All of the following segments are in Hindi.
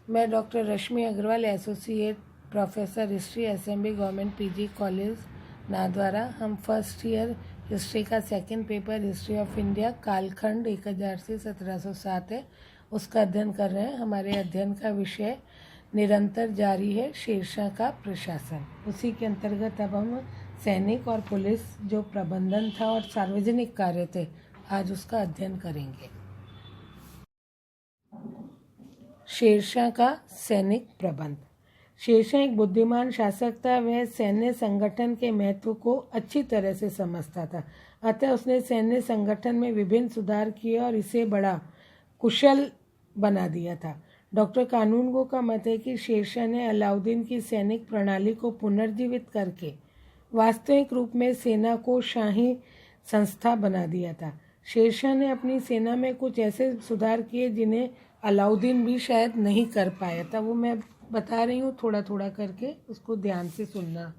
मैं doctor Rashmi Agarwal, associate professor history, SMB government PG college Nathdwara. हम फर्स्ट ईयर हिस्ट्री का second paper history of India कालखंड 1000 से 1707 है, उसका अध्ययन कर रहे हैं। हमारे अध्ययन का विषय निरंतर जारी है, शेरशाह का प्रशासन। उसी के अंतर्गत अब हम सैनिक और पुलिस जो प्रबंधन था और सार्वजनिक कार्य थे, आज उसका अध्ययन करेंगे। शेरशाह का सैनिक प्रबंध। शेरशाह एक बुद्धिमान शासक था। वह सैन्य संगठन के महत्व को अच्छी तरह से समझता था, अतः उसने सैन्य संगठन में विभिन्न सुधार किए और इसे बड़ा कुशल बना दिया था। डॉक्टर कानूनगो का मत है कि शेरशाह ने अलाउद्दीन की सैनिक प्रणाली को पुनर्जीवित करके वास्तविक रूप में सेना को शाही संस्था बना दिया था। शेरशाह ने अपनी सेना में कुछ ऐसे सुधार किए जिन्हें अलाउद्दीन भी शायद नहीं कर पाया था। वो मैं बता रही हूँ, थोड़ा थोड़ा करके उसको ध्यान से सुनना।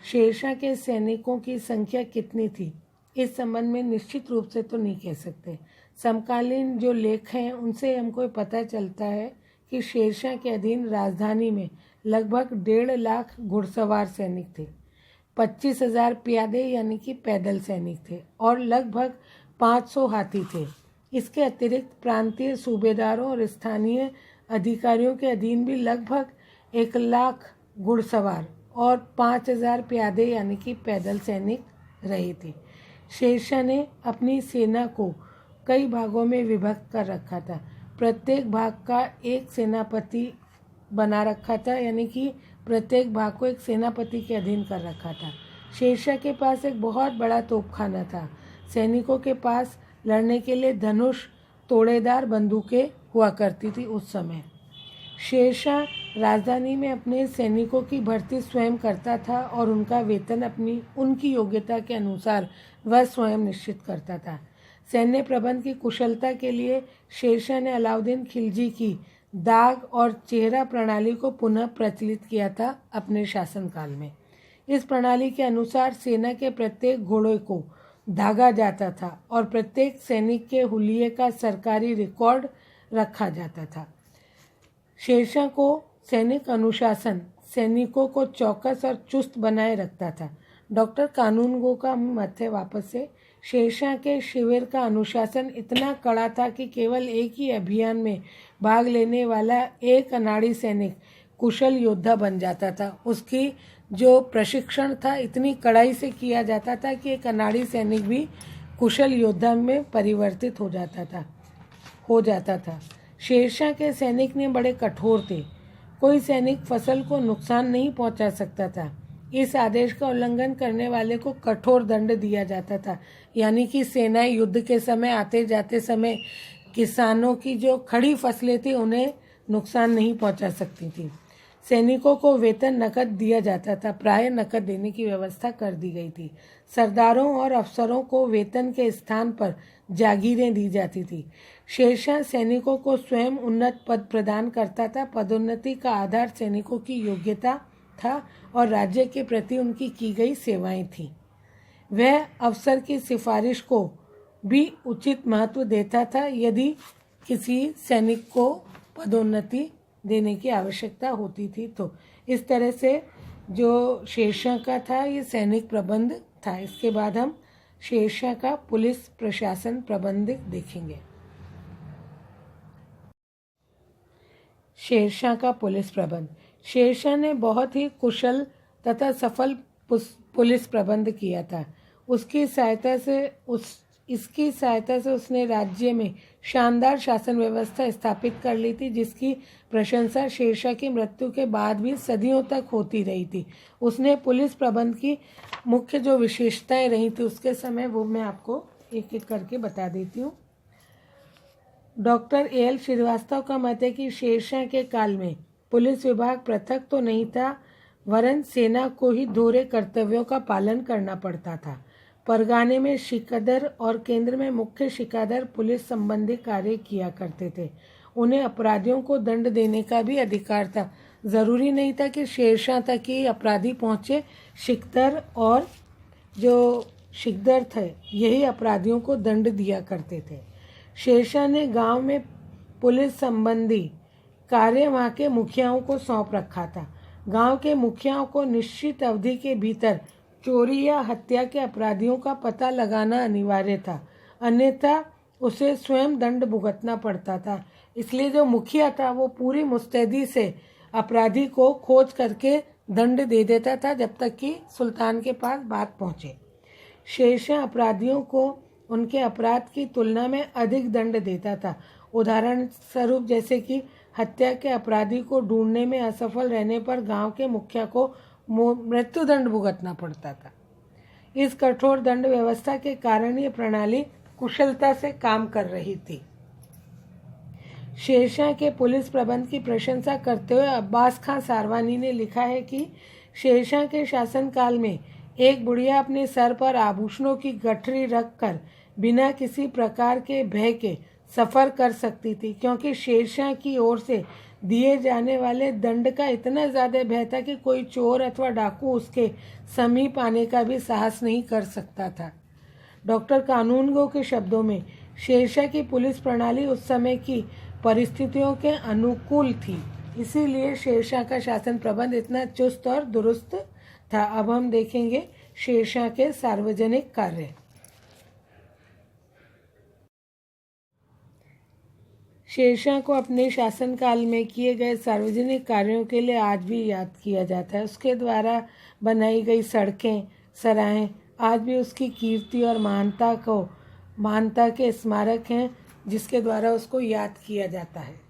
शेरशाह के सैनिकों की संख्या कितनी थी, इस संबंध में निश्चित रूप से तो नहीं कह सकते। समकालीन जो लेख हैं उनसे हमको पता चलता है कि शेरशाह के अधीन राजधानी में लगभग 1.5 लाख घुड़सवार सैनिक थे, 25,000 प्यादे यानी कि पैदल सैनिक थे और लगभग 500 हाथी थे। इसके अतिरिक्त प्रांतीय सूबेदारों और स्थानीय अधिकारियों के अधीन भी लगभग 1 लाख घुड़सवार और 5,000 प्यादे यानी कि पैदल सैनिक रहे थे। शेरशाह ने अपनी सेना को कई भागों में विभक्त कर रखा था। प्रत्येक भाग का एक सेनापति बना रखा था, यानी कि प्रत्येक भाग को एक सेनापति के अधीन कर रखा था। शेरशाह के पास एक बहुत बड़ा तोपखाना था। सैनिकों के पास लड़ने के लिए धनुष तोड़ेदार बंदूकें हुआ करती थी उस समय। शेरशाह राजधानी में अपने सैनिकों की भर्ती स्वयं करता था और उनका वेतन उनकी योग्यता के अनुसार वह स्वयं निश्चित करता था। सैन्य प्रबंध की कुशलता के लिए शेरशाह ने अलाउद्दीन खिलजी की दाग और चेहरा प्रणाली को पुनः प्रचलित किया था अपने शासनकाल में। इस प्रणाली के अनुसार सेना के प्रत्येक घोड़े को दागा जाता था और प्रत्येक सैनिक के हुलिये का सरकारी रिकॉर्ड रखा जाता था। शेरशाह को सैनिक अनुशासन सैनिकों को चौकस और चुस्त बनाए रखता था। डॉक्टर कानूनगो का मत है वापस से, शेरशाह के शिविर का अनुशासन इतना कड़ा था कि केवल एक ही अभियान में भाग लेने वाला एक अनाड़ी सैनिक कुशल योद्धा बन जाता था। उसकी जो प्रशिक्षण था इतनी कड़ाई से किया जाता था कि एक अनाड़ी सैनिक भी कुशल योद्धा में परिवर्तित हो जाता था। शेरशाह के सैनिक ने बड़े कठोर थे। कोई सैनिक फसल को नुकसान नहीं पहुंचा सकता था। इस आदेश का उल्लंघन करने वाले को कठोर दंड दिया जाता था, यानी कि सेनाएं युद्ध के समय आते जाते समय किसानों की जो खड़ी फसलें थी उन्हें नुकसान नहीं पहुंचा सकती थी। सैनिकों को वेतन नकद दिया जाता था, प्राय नकद देने की व्यवस्था कर दी गई थी। सरदारों और अफसरों को वेतन के स्थान पर जागीरें दी जाती थी। शेरशाह सैनिकों को स्वयं उन्नत पद प्रदान करता था। पदोन्नति का आधार सैनिकों की योग्यता था और राज्य के प्रति उनकी की गई सेवाएं थीं। वह अफसर की सिफारिश को भी उचित महत्व देता था यदि किसी सैनिक को पदोन्नति देने की आवश्यकता होती थी। तो इस तरह से जो शेरशाह का था ये सैनिक प्रबंध था। इसके बाद हम शेरशाह का पुलिस प्रशासन प्रबंध देखेंगे। शेरशाह का पुलिस प्रबंध। शेरशाह ने बहुत ही कुशल तथा सफल पुलिस प्रबंध किया था। इसकी सहायता से उसने राज्य में शानदार शासन व्यवस्था स्थापित कर ली थी, जिसकी प्रशंसा शेरशाह की मृत्यु के बाद भी सदियों तक होती रही थी। उसने पुलिस प्रबंध की मुख्य जो विशेषताएं रही थी उसके समय, वो मैं आपको एक एक करके बता देती हूँ। Doctor A.L. श्रीवास्तव का मत है कि शेरशाह के काल में पुलिस विभाग पृथक तो नहीं था, वरन सेना को ही दोहरे कर्तव्यों का पालन करना पड़ता था। परगाने में शिकदर और केंद्र में मुख्य शिकादर पुलिस संबंधी कार्य किया करते थे। उन्हें अपराधियों को दंड देने का भी अधिकार था। जरूरी नहीं था कि शेरशाह तक ही अपराधी पहुंचे। शिकदर और जो शिकदर थे यही अपराधियों को दंड दिया करते थे। शेरशाह ने गांव में पुलिस संबंधी कार्य वहाँ के मुखियाओं को सौंप रखा था। गांव के मुखियाओं को निश्चित अवधि के भीतर चोरी या हत्या के अपराधियों का पता लगाना अनिवार्य था, अन्यथा उसे स्वयं दंड भुगतना पड़ता था। इसलिए जो मुखिया था वो पूरी मुस्तैदी से अपराधी को खोज करके दंड दे देता था जब तक कि सुल्तान के पास बात पहुँचे। शेरशाह अपराधियों को उनके अपराध की तुलना में अधिक दंड देता था। उदाहरण स्वरूप जैसे कि हत्या के अपराधी को ढूंढने में असफल रहने पर गांव के मुखिया को मृत्युदंड भुगतना पड़ता था। इस कठोर दंड व्यवस्था के कारण ये प्रणाली कुशलता से काम कर रही थी। शेरशाह के पुलिस प्रबंध की प्रशंसा करते हुए अब्बास खां सारवानी ने लिखा है कि शेरशाह के शासनकाल में एक बुढ़िया अपने सर पर आभूषणों की गठरी रखकर बिना किसी प्रकार के भय के सफ़र कर सकती थी, क्योंकि शेरशाह की ओर से दिए जाने वाले दंड का इतना ज़्यादा भय था कि कोई चोर अथवा डाकू उसके समीप आने का भी साहस नहीं कर सकता था। डॉक्टर कानूनगो के शब्दों में शेरशाह की पुलिस प्रणाली उस समय की परिस्थितियों के अनुकूल थी, इसीलिए शेरशाह का शासन प्रबंध इतना चुस्त और दुरुस्त था। अब हम देखेंगे शेरशाह के सार्वजनिक कार्य। शेरशाह को अपने शासनकाल में किए गए सार्वजनिक कार्यों के लिए आज भी याद किया जाता है। उसके द्वारा बनाई गई सड़कें, सराहें आज भी उसकी कीर्ति और महानता के स्मारक हैं, जिसके द्वारा उसको याद किया जाता है।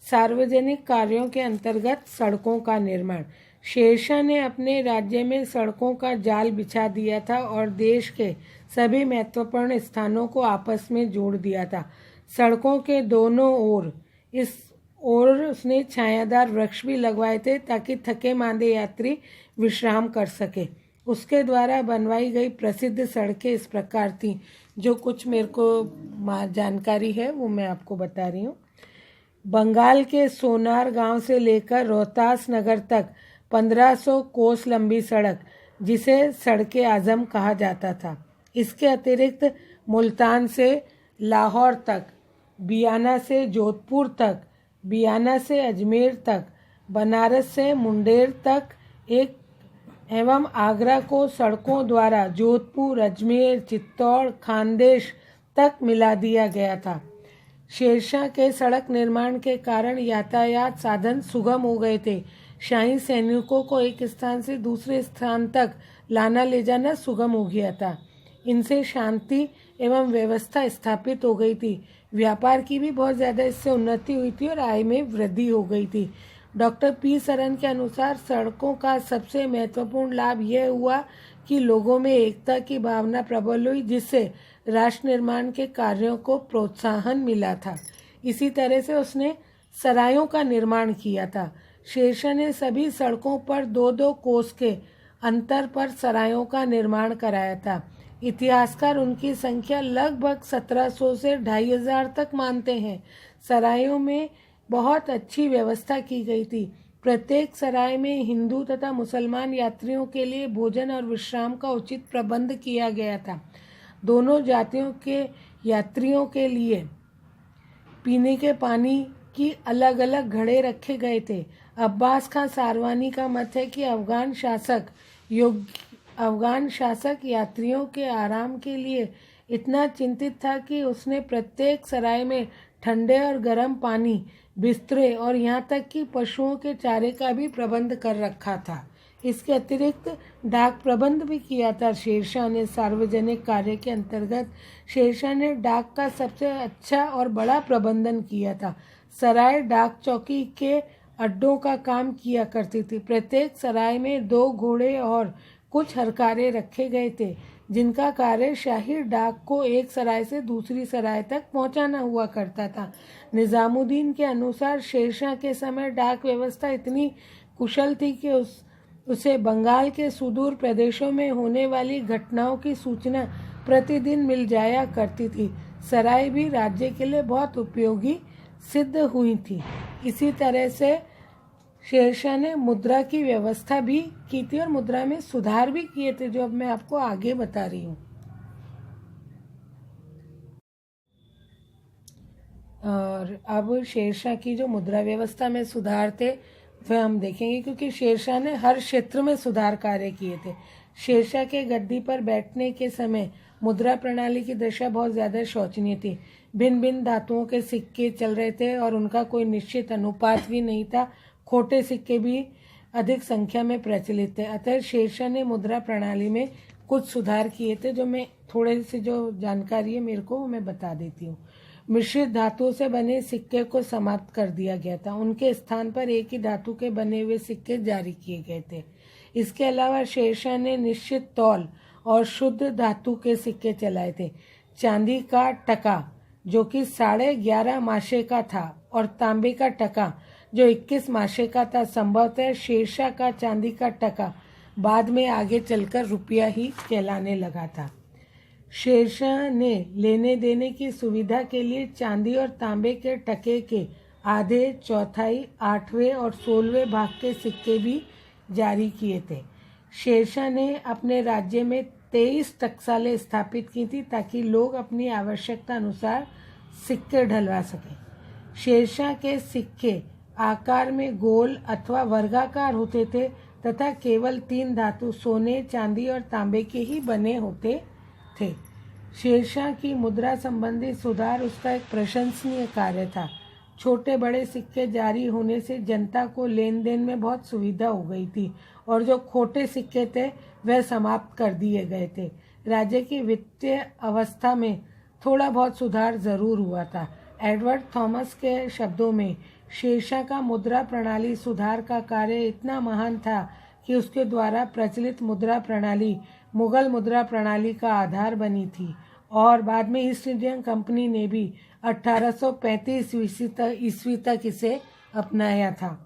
सार्वजनिक कार्यों के अंतर्गत सड़कों का निर्माण। शेरशाह ने अपने राज्य में सड़कों का जाल बिछा दिया था और देश के सभी महत्वपूर्ण स्थानों को आपस में जोड़ दिया था। सड़कों के दोनों ओर उसने छायादार वृक्ष भी लगवाए थे ताकि थके मांदे यात्री विश्राम कर सके। उसके द्वारा बनवाई गई प्रसिद्ध सड़कें इस प्रकार थीं, जो कुछ मेरे को जानकारी है वो मैं आपको बता रही हूँ। बंगाल के सोनार गांव से लेकर रोहतास नगर तक 1500 कोस लंबी सड़क, जिसे सड़के आजम कहा जाता था। इसके अतिरिक्त मुल्तान से लाहौर तक, बियाना से जोधपुर तक, बियाना से अजमेर तक, बनारस से मुंडेर तक एवं आगरा को सड़कों द्वारा जोधपुर, अजमेर, चित्तौड़, खानदेश तक मिला दिया गया था। शेरशाह के सड़क निर्माण के कारण यातायात साधन सुगम हो गए थे। शाही सैनिकों को एक स्थान से दूसरे स्थान तक लाना ले जाना सुगम हो गया था। इनसे शांति एवं व्यवस्था स्थापित हो गई थी। व्यापार की भी बहुत ज़्यादा इससे उन्नति हुई थी और आय में वृद्धि हो गई थी। डॉक्टर पी सरन के अनुसार सड़कों का सबसे महत्वपूर्ण लाभ यह हुआ कि लोगों में एकता की भावना प्रबल हुई, जिससे राष्ट्र निर्माण के कार्यों को प्रोत्साहन मिला था। इसी तरह से उसने सरायों का निर्माण किया था। शेरशाह ने सभी सड़कों पर 2-2 कोस के अंतर पर सरायों का निर्माण कराया था। इतिहासकार उनकी संख्या लगभग 1700 से 2500 तक मानते हैं। सरायों में बहुत अच्छी व्यवस्था की गई थी। प्रत्येक सराय में हिंदू तथा मुसलमान यात्रियों के लिए भोजन और विश्राम का उचित प्रबंध किया गया था। दोनों जातियों के यात्रियों के लिए पीने के पानी की अलग अलग घड़े रखे गए थे। अब्बास खां सारवानी का मत है कि अफगान शासक यात्रियों के आराम के लिए इतना चिंतित था कि उसने प्रत्येक सराय में ठंडे और गर्म पानी, बिस्तरे और यहाँ तक कि पशुओं के चारे का भी प्रबंध कर रखा था। इसके अतिरिक्त डाक प्रबंध भी किया था। शेरशाह ने सार्वजनिक कार्य के अंतर्गत शेरशाह ने डाक का सबसे अच्छा और बड़ा प्रबंधन किया था। सराय डाक चौकी के अड्डों का काम किया करती थी। प्रत्येक सराय में 2 घोड़े और कुछ हरकारे रखे गए थे, जिनका कार्य शाही डाक को एक सराय से दूसरी सराय तक पहुंचाना हुआ करता था। निजामुद्दीन के अनुसार शेरशाह के समय डाक व्यवस्था इतनी कुशल थी कि उसे बंगाल के सुदूर प्रदेशों में होने वाली घटनाओं की सूचना प्रतिदिन मिल जाया करती थी। सराय भी राज्य के लिए बहुत उपयोगी सिद्ध हुई थी। इसी तरह से शेरशाह ने मुद्रा की व्यवस्था भी की थी और मुद्रा में सुधार भी किए थे, जो अब मैं आपको आगे बता रही हूँ। और अब शेरशाह की जो मुद्रा व्यवस्था में सुधार थे वह हम देखेंगे, क्योंकि शेरशाह ने हर क्षेत्र में सुधार कार्य किए थे। शेरशाह के गद्दी पर बैठने के समय मुद्रा प्रणाली की दशा बहुत ज़्यादा शोचनीय थी। भिन्न भिन्न धातुओं के सिक्के चल रहे थे और उनका कोई निश्चित अनुपात भी नहीं था। खोटे सिक्के भी अधिक संख्या में प्रचलित थे। अतः शेरशाह ने मुद्रा प्रणाली में कुछ सुधार किए थे, जो मैं थोड़े से जो जानकारी है मेरे को वो मैं बता देती हूँ। मिश्रित धातुओं से बने सिक्के को समाप्त कर दिया गया था। उनके स्थान पर एक ही धातु के बने हुए सिक्के जारी किए गए थे। इसके अलावा शेरशाह ने निश्चित तौल और शुद्ध धातु के सिक्के चलाए थे। चांदी का टका जो कि 11.5 माशे का था और तांबे का टका जो 21 माशे का था। संभवतः शेरशाह का चांदी का टका बाद में आगे चलकर रुपया ही कहलाने लगा था। शेरशाह ने लेने देने की सुविधा के लिए चांदी और तांबे के टके के आधे, चौथाई, 8वें और 16वें भाग के सिक्के भी जारी किए थे। शेरशाह ने अपने राज्य में 23 टकसालें स्थापित की थी ताकि लोग अपनी आवश्यकता अनुसार सिक्के ढलवा सकें। शेरशाह के सिक्के आकार में गोल अथवा वर्गाकार होते थे तथा केवल 3 धातु सोने, चांदी और तांबे के ही बने होते थे। शेरशाह की मुद्रा संबंधी सुधार उसका एक प्रशंसनीय कार्य था। छोटे बड़े सिक्के जारी होने से जनता को लेन देन में बहुत सुविधा हो गई थी और जो खोटे सिक्के थे वह समाप्त कर दिए गए थे। राज्य की वित्तीय अवस्था में थोड़ा बहुत सुधार जरूर हुआ था। एडवर्ड थॉमस के शब्दों में शेरशाह का मुद्रा प्रणाली सुधार का कार्य इतना महान था कि उसके द्वारा प्रचलित मुद्रा प्रणाली मुगल मुद्रा प्रणाली का आधार बनी थी और बाद में ईस्ट इंडियन कंपनी ने भी 1835 ईस्वी तक इसे अपनाया था।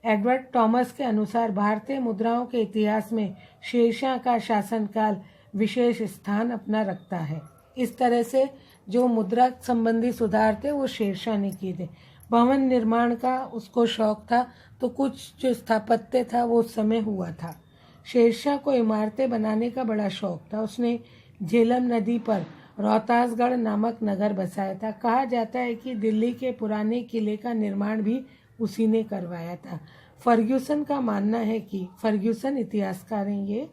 एडवर्ड थॉमस के अनुसार भारतीय मुद्राओं के इतिहास में शेरशाह का शासनकाल विशेष स्थान अपना रखता है। इस तरह से जो मुद्रा संबंधी सुधार थे वो शेरशाह ने किए थे। भवन निर्माण का उसको शौक था तो कुछ जो स्थापत्य था वो उस समय हुआ था। शेरशाह को इमारतें बनाने का बड़ा शौक था। उसने झेलम नदी पर रोहतासगढ़ नामक नगर बसाया था। कहा जाता है कि दिल्ली के पुराने किले का निर्माण भी उसी ने करवाया था। फर्ग्यूसन का मानना है कि फर्ग्यूसन इतिहासकार हैं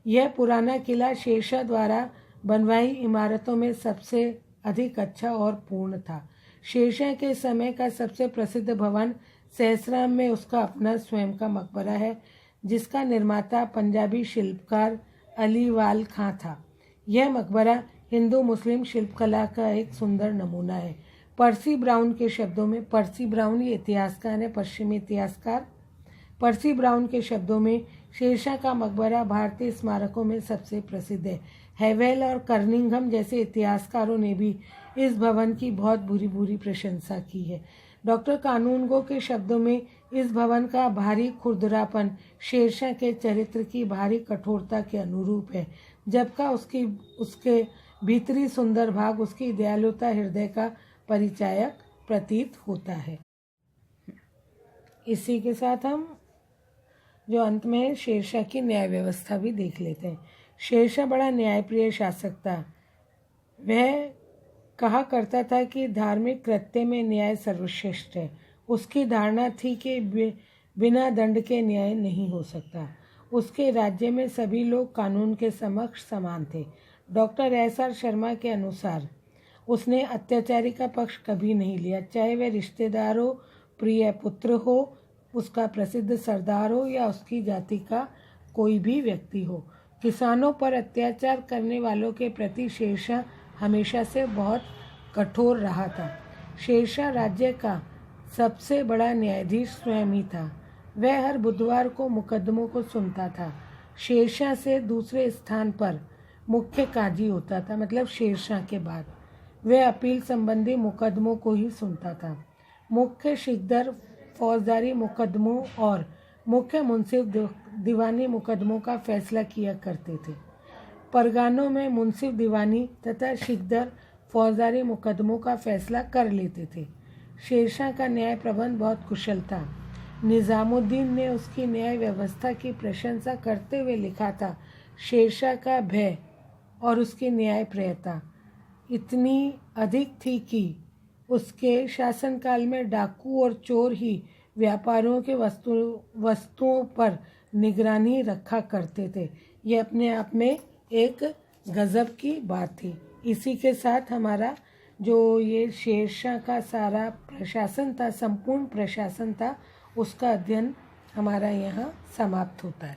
यह पुराना किला शेरशाह द्वारा बनवाई इमारतों में सबसे अधिक अच्छा और पूर्ण था। शेरशाह के समय का सबसे प्रसिद्ध भवन सहसराम में उसका अपना स्वयं का मकबरा है, जिसका निर्माता पंजाबी शिल्पकार अलीवाल खां था। यह मकबरा हिंदू मुस्लिम शिल्पकला का एक सुंदर नमूना है। पर्सी ब्राउन के शब्दों में, पर्सी ब्राउन ये इतिहासकार है, पश्चिमी इतिहासकार। पर्सी ब्राउन के शब्दों में शेरशाह का मकबरा भारतीय स्मारकों में सबसे प्रसिद्ध है। हेवेल और कर्निंघम जैसे इतिहासकारों ने भी इस भवन की बहुत बुरी बुरी प्रशंसा की है। डॉक्टर कानूनगो के शब्दों में इस भवन का भारी खुरदरापन शेरशाह के चरित्र की भारी कठोरता के अनुरूप है, जबकि उसके भीतरी सुंदर भाग उसकी दयालुता हृदय का परिचायक प्रतीत होता है। इसी के साथ हम जो अंत में शेरशाह की न्याय व्यवस्था भी देख लेते हैं। शेरशाह बड़ा न्यायप्रिय शासक था। वह कहा करता था कि धार्मिक कृत्य में न्याय सर्वश्रेष्ठ है। उसकी धारणा थी कि बिना दंड के न्याय नहीं हो सकता। उसके राज्य में सभी लोग कानून के समक्ष समान थे। Doctor SR. शर्मा के अनुसार उसने अत्याचारी का पक्ष कभी नहीं लिया, चाहे वह रिश्तेदार हो, प्रिय पुत्र हो, उसका प्रसिद्ध सरदार हो या उसकी जाति का कोई भी व्यक्ति हो। किसानों पर अत्याचार करने वालों के प्रति शेरशाह हमेशा से बहुत कठोर रहा था। शेरशाह राज्य का सबसे बड़ा न्यायाधीश स्वयं ही था। वह हर बुधवार को मुकदमों को सुनता था। शेरशाह से दूसरे स्थान पर मुख्य काजी होता था, मतलब शेरशाह के बाद वह अपील संबंधी मुकदमों को ही सुनता था। मुख्य शिकदर फौजदारी मुकदमों और मुख्य मुंसिफ दीवानी मुकदमों का फैसला किया करते थे। परगानों में मुंसिफ दीवानी तथा शिकदर फौजदारी मुकदमों का फैसला कर लेते थे। शेरशाह का न्याय प्रबंध बहुत कुशल था। निज़ामुद्दीन ने उसकी न्याय व्यवस्था की प्रशंसा करते हुए लिखा था, शेरशाह का भय और उसकी न्यायप्रियता इतनी अधिक थी कि उसके शासनकाल में डाकू और चोर ही व्यापारियों के वस्तुओं पर निगरानी रखा करते थे। ये अपने आप में एक गज़ब की बात थी। इसी के साथ हमारा जो ये शेरशाह का सारा प्रशासन था, संपूर्ण प्रशासन था, उसका अध्ययन हमारा यहाँ समाप्त होता है।